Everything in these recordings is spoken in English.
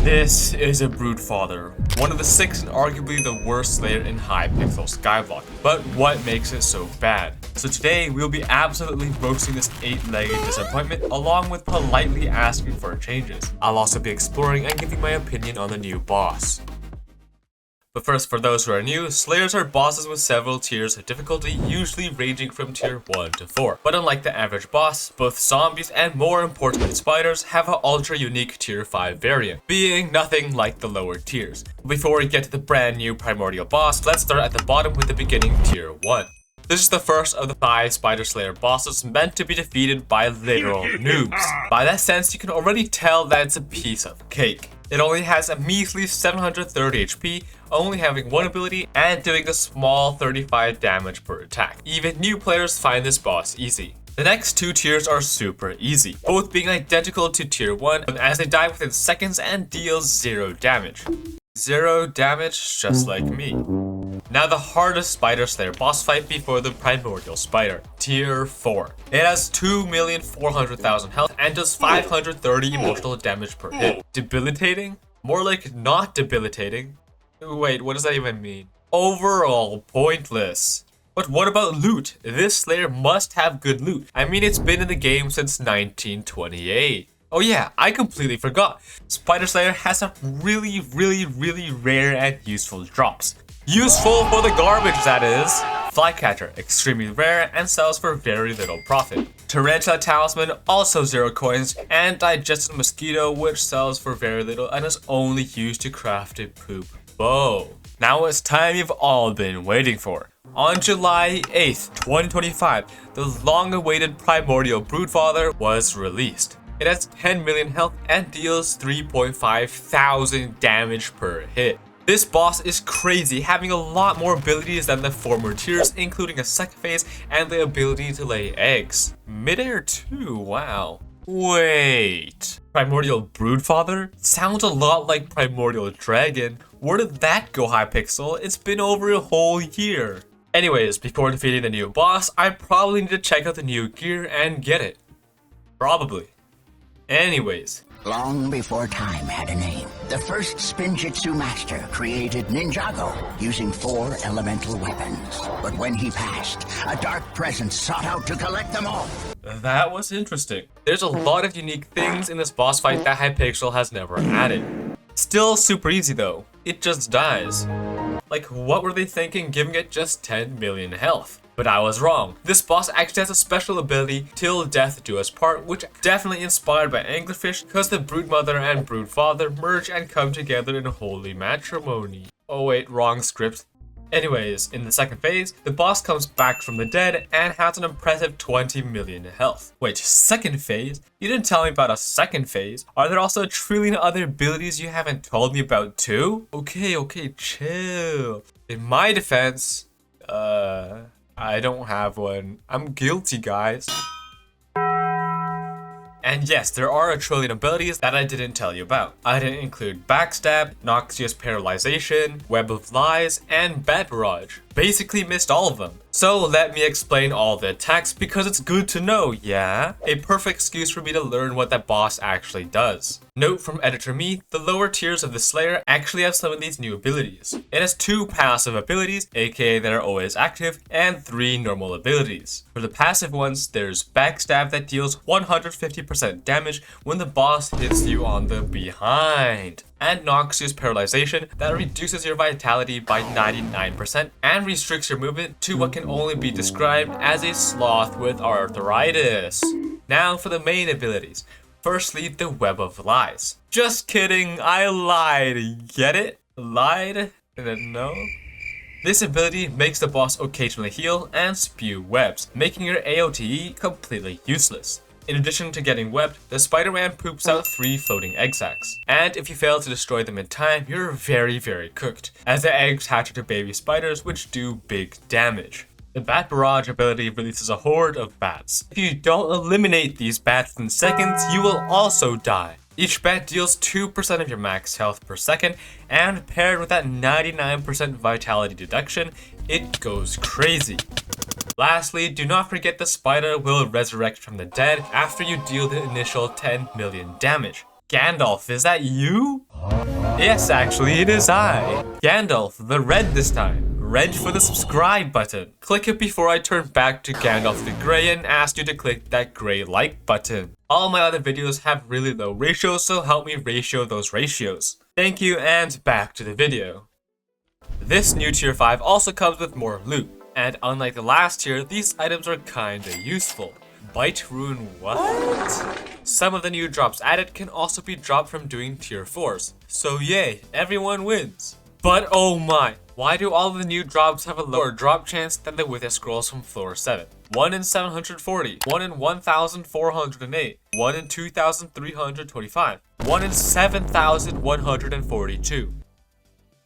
This is a Brute Father, one of the 6 and arguably the worst Slayer in Hypixel Skyblock. But what makes it so bad? So today we'll be absolutely roasting this 8-legged disappointment along with politely asking for changes. I'll also be exploring and giving my opinion on the new boss. But first, for those who are new, Slayers are bosses with several tiers of difficulty, usually ranging from tier 1 to 4. But unlike the average boss, both zombies and more importantly spiders have an ultra unique tier 5 variant, being nothing like the lower tiers. Before we get to the brand new primordial boss, let's start at the bottom with the beginning tier 1. This is the first of the 5 Spider Slayer bosses meant to be defeated by literal noobs. By that sense, you can already tell that it's a piece of cake. It only has a measly 730 HP, only having one ability, and doing a small 35 damage per attack. Even new players find this boss easy. The next 2 tiers are super easy, both being identical to tier 1, as they die within seconds and deal 0 damage. 0 damage, just like me. Now the hardest Spider Slayer boss fight before the Primordial Spider, tier 4. It has 2,400,000 health and does 530 emotional damage per hit. Debilitating? More like not debilitating. Wait, what does that even mean? Overall pointless. But what about loot? This Slayer must have good loot. I mean, it's been in the game since 1928. Oh yeah, I completely forgot. Spider Slayer has some really rare and useful drops. Useful for the garbage, that is. Flycatcher, extremely rare and sells for very little profit. Tarantula Talisman, also 0 coins, and Digested Mosquito, which sells for very little and is only used to craft a poop bow. Now it's time you've all been waiting for. On July 8th, 2025, the long-awaited Primordial Broodfather was released. It has 10 million health and deals 3.5 thousand damage per hit. This boss is crazy, having a lot more abilities than the former tiers, including a second phase and the ability to lay eggs. Midair too, wow. Wait, Primordial Broodfather? Sounds a lot like Primordial Dragon. Where did that go, Hypixel? It's been over a whole year. Anyways, before defeating the new boss, I probably need to check out the new gear and get it. Probably. Anyways. Long before time had a name, the first Spinjitzu master created Ninjago using 4 elemental weapons. But when he passed, a dark presence sought out to collect them all. That was interesting. There's a lot of unique things in this boss fight that Hypixel has never added. Still super easy though. It just dies. Like, what were they thinking giving it just 10 million health? But I was wrong. This boss actually has a special ability, Till Death Do Us Part, which definitely inspired by Anglerfish because the Broodmother and Broodfather merge and come together in holy matrimony. Oh wait, wrong script. Anyways, in the second phase, the boss comes back from the dead and has an impressive 20 million health. Wait, second phase? You didn't tell me about a second phase. Are there also a trillion other abilities you haven't told me about too? Okay, chill. In my defense, I don't have one. I'm guilty, guys. And yes, there are a trillion abilities that I didn't tell you about. I didn't include Backstab, Noxious Paralyzation, Web of Lies, and Bat Barrage. Basically missed all of them. So let me explain all the attacks because it's good to know, yeah? A perfect excuse for me to learn what that boss actually does. Note from Editor Me, the lower tiers of the Slayer actually have some of these new abilities. It has 2 passive abilities, aka that are always active, and 3 normal abilities. For the passive ones, there's Backstab that deals 150% damage when the boss hits you on the behind. And Noxious Paralyzation that reduces your vitality by 99% and restricts your movement to what can only be described as a sloth with arthritis. Now for the main abilities. Firstly, the Web of Lies. Just kidding, I lied. Get it? Lied? No? This ability makes the boss occasionally heal and spew webs, making your AoTE completely useless. In addition to getting webbed, the Spider-Man poops out 3 floating egg sacs. And if you fail to destroy them in time, you're very cooked, as the eggs hatch into baby spiders which do big damage. The Bat Barrage ability releases a horde of bats. If you don't eliminate these bats in seconds, you will also die. Each bat deals 2% of your max health per second, and paired with that 99% vitality deduction, it goes crazy. Lastly, do not forget the spider will resurrect from the dead after you deal the initial 10 million damage. Gandalf, is that you? Yes, actually, it is I. Gandalf, the red this time. Red for the subscribe button. Click it before I turn back to Gandalf the Grey and ask you to click that gray like button. All my other videos have really low ratios, so help me ratio those ratios. Thank you, and back to the video. This new tier 5 also comes with more loot, and unlike the last tier, these items are kinda useful. Bite Rune what? Some of the new drops added can also be dropped from doing tier 4s, so yay, everyone wins. But oh my, why do all of the new drops have a lower drop chance than the Wither Scrolls from floor 7? 1 in 740, 1 in 1408, 1 in 2325, 1 in 7142.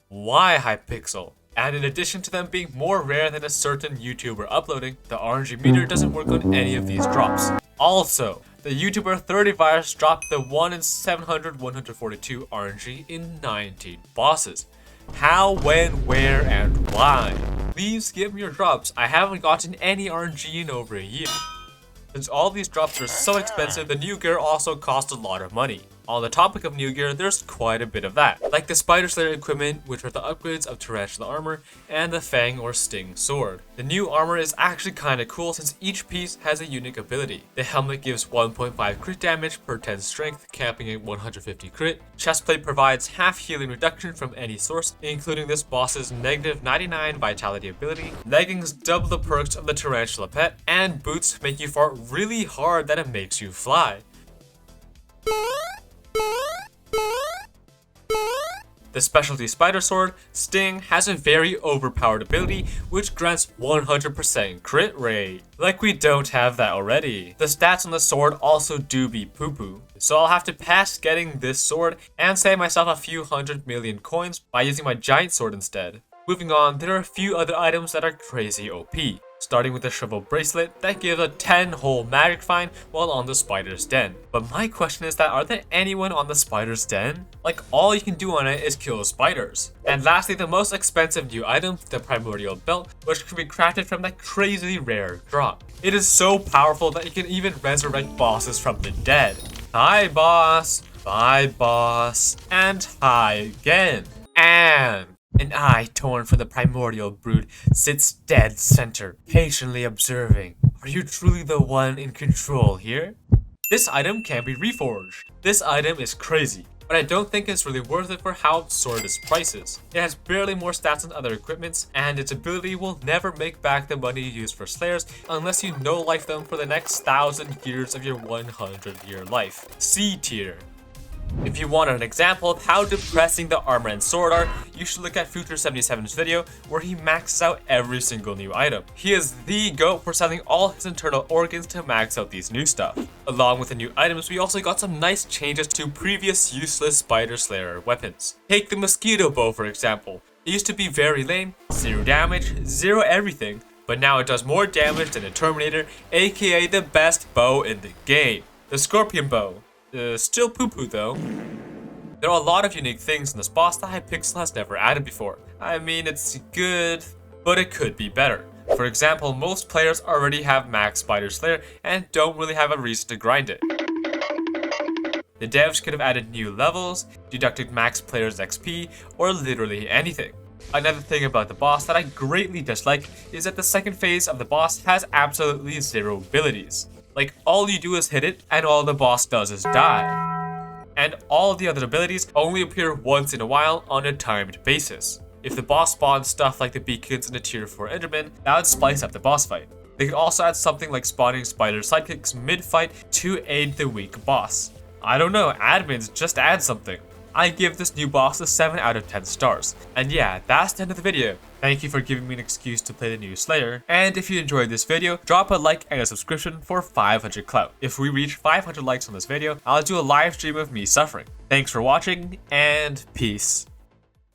Why Hypixel? And in addition to them being more rare than a certain YouTuber uploading, the RNG meter doesn't work on any of these drops. Also, the YouTuber 30 Virus dropped the 1 in 142 RNG in 19 bosses. How, when, where, and why? Please give me your drops. I haven't gotten any RNG in over a year. Since all these drops are so expensive, the new gear also costs a lot of money. On the topic of new gear, there's quite a bit of that, like the Spider Slayer equipment, which are the upgrades of Tarantula armor, and the Fang or Sting sword. The new armor is actually kinda cool since each piece has a unique ability. The helmet gives 1.5 crit damage per 10 strength, capping at 150 crit. Chestplate provides half healing reduction from any source, including this boss's negative 99 vitality ability. Leggings double the perks of the Tarantula pet, and boots make you fart really hard that it makes you fly. The specialty Spider Sword, Sting, has a very overpowered ability which grants 100% crit rate. Like we don't have that already. The stats on the sword also do be poo-poo, so I'll have to pass getting this sword and save myself a few 100 million coins by using my giant sword instead. Moving on, there are a few other items that are crazy OP. Starting with the Shovel Bracelet that gives a 10-hole magic find while on the Spider's Den. But my question is that are there anyone on the Spider's Den? Like, all you can do on it is kill spiders. And lastly, the most expensive new item, the Primordial Belt, which can be crafted from that crazily rare drop. It is so powerful that you can even resurrect bosses from the dead. Hi boss, bye boss, and hi again. And an eye torn from the primordial brood sits dead center, patiently observing. Are you truly the one in control here? This item can be reforged. This item is crazy, but I don't think it's really worth it for how absurd its price is. It has barely more stats than other equipments, and its ability will never make back the money you used for Slayers unless you no-life them for the next 1,000 years of your 100-year life. C tier. If you want an example of how depressing the armor and sword are, you should look at Future77's video where he maxes out every single new item. He is the GOAT for selling all his internal organs to max out these new stuff. Along with the new items, we also got some nice changes to previous useless Spider Slayer weapons. Take the Mosquito Bow for example. It used to be very lame, 0 damage, 0 everything, but now it does more damage than a Terminator, aka the best bow in the game. The Scorpion Bow. Still poo-poo though. There are a lot of unique things in this boss that Hypixel has never added before. I mean, it's good, but it could be better. For example, most players already have max Spider Slayer and don't really have a reason to grind it. The devs could have added new levels, deducted max players' XP, or literally anything. Another thing about the boss that I greatly dislike is that the second phase of the boss has absolutely 0 abilities. Like, all you do is hit it, and all the boss does is die. And all the other abilities only appear once in a while on a timed basis. If the boss spawns stuff like the beacons in the tier 4 Enderman, that would spice up the boss fight. They could also add something like spawning spider sidekicks mid-fight to aid the weak boss. I don't know, admins, just add something. I give this new boss a 7 out of 10 stars. And yeah, that's the end of the video. Thank you for giving me an excuse to play the new Slayer. And if you enjoyed this video, drop a like and a subscription for 500 clout. If we reach 500 likes on this video, I'll do a live stream of me suffering. Thanks for watching, and peace.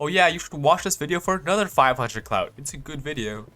Oh yeah, you should watch this video for another 500 clout. It's a good video.